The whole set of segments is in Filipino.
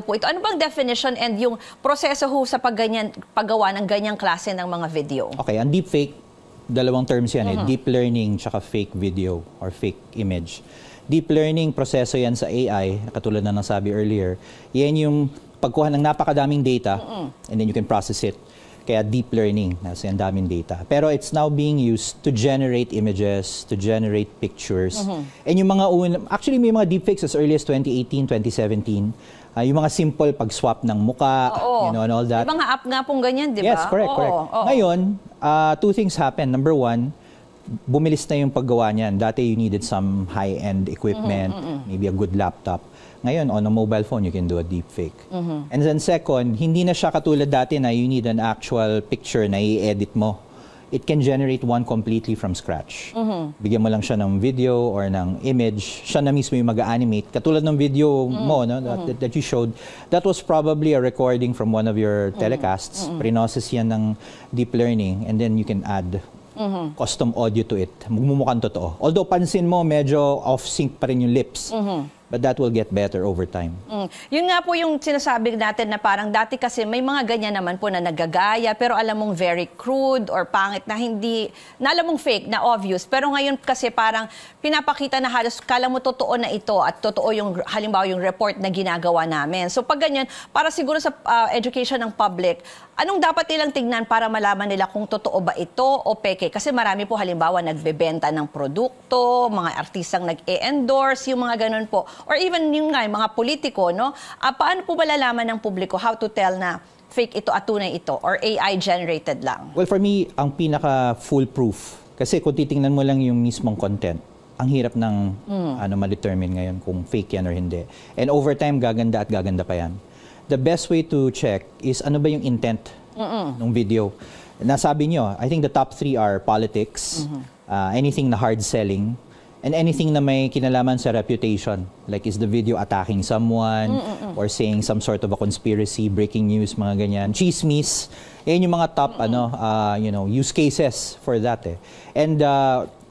po ito. Ano bang definition and yung proseso ho sa paggawa ng ganyang klase ng mga video? Okay, ang deepfake, dalawang terms yan deep learning tsaka fake video or fake image. Deep learning proseso yan sa AI, katulad na nasabi earlier. Yan yung pagkuha ng napakadaming data and then you can process it. Kaya deep learning, nasa yung daming data. Pero it's now being used to generate images, to generate pictures. And yung mga actually may mga deepfakes as early as 2018, 2017. Yung mga simple pag-swap ng muka, you know, and all that. May mga app nga pong ganyan, di ba? Yes, correct, correct. Ngayon, two things happen. Number one, bumilis na yung paggawa niyan. Dati you needed some high-end equipment, maybe a good laptop. Ngayon, on a mobile phone, you can do a deepfake. And then second, hindi na siya katulad dati na you need an actual picture na i-edit mo. It can generate one completely from scratch. Bigyan mo lang siya ng video or ng image, siya na mismo yung mag-animate. Katulad ng video mo no, that you showed, that was probably a recording from one of your telecasts. Pre-process yan ng deep learning and then you can add custom audio to it. Magmumukhang totoo. Although pansin mo, medyo off-sync pa rin yung lips. But that will get better over time. Yun nga po yung sinasabi natin na parang dati kasi may mga ganyan naman po na nagagaya pero alam mong very crude or pangit na hindi, na alam mong fake, na obvious. Pero ngayon kasi parang pinapakita na halos kala mo totoo na ito at totoo yung halimbawa yung report na ginagawa namin. So pag ganyan, para siguro sa education ng public, anong dapat nilang tignan para malaman nila kung totoo ba ito o peke? Kasi marami po halimbawa nagbebenta ng produkto, mga artistang nag-e-endorse, yung mga ganun po. Or even yung mga politiko, no? Paano po malalaman ng publiko how to tell na fake ito at tunay ito or AI generated lang? Well, for me, ang pinaka foolproof. Kasi kung titingnan mo lang yung mismong content, ang hirap ng ma-determine ngayon kung fake yan or hindi. And over time, gaganda at gaganda pa yan. The best way to check is ano ba yung intent ng video. Nasabi nyo, I think the top three are politics, anything na hard selling, and anything na may kinalaman sa reputation. Like, is the video attacking someone or saying some sort of a conspiracy, breaking news, mga ganyan. Chismis. Yan yung mga top use cases for that. And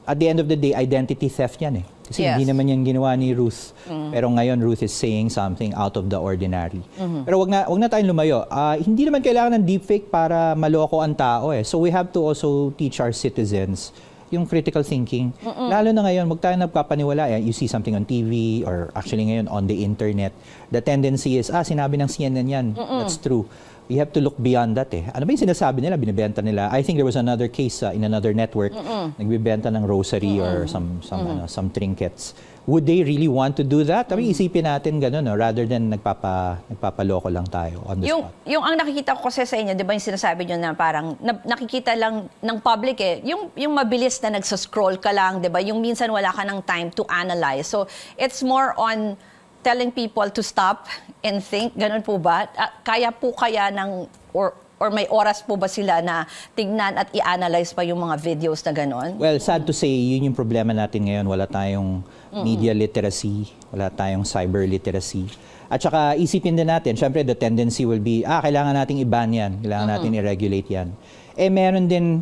at the end of the day, identity theft yan eh. Kasi hindi naman yan ginawa ni Ruth. Pero ngayon, Ruth is saying something out of the ordinary. Pero wag na tayong lumayo. Hindi naman kailangan ng deepfake para maloko ang tao eh. So we have to also teach our citizens yung critical thinking. Lalo na ngayon, wag tayo nagpapaniwala. You see something on TV or actually ngayon on the internet. The tendency is, sinabi ng CNN yan. That's true. We have to look beyond that eh. Ano ba yung sinasabi nila? Binibenta nila. I think there was another case in another network. Nagbibenta ng rosary or some trinkets. Would they really want to do that? I mean, isipin natin gano'n, no? Rather than nagpapaloko lang tayo on the spot. Yung ang nakikita ko kasi sa inyo, di ba yung sinasabi nyo na parang nakikita lang ng public eh, yung mabilis na nagsascroll ka lang, di ba? Yung minsan wala ka ng time to analyze. So, it's more on telling people to stop and think, ganun po ba? Kaya po kaya ng, or may oras po ba sila na tignan at i-analyze pa yung mga videos na gano'n? Well, sad to say, yun yung problema natin ngayon. Wala tayong media literacy, wala tayong cyber literacy. At saka isipin din natin, syempre the tendency will be, kailangan nating i-ban yan, kailangan natin i-regulate yan. Eh meron din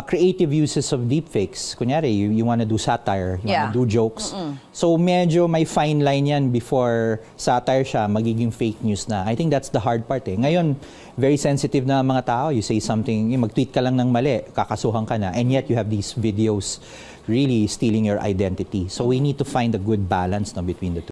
creative uses of deepfakes. Kunyari, you want to do satire, you want to do jokes. So medyo may fine line yan before satire siya, magiging fake news na. I think that's the hard part eh. Ngayon, very sensitive na mga tao. You say something, mag-tweet ka lang ng mali, kakasuhan ka na. And yet you have these videos really stealing your identity. So we need to find a good balance between the two.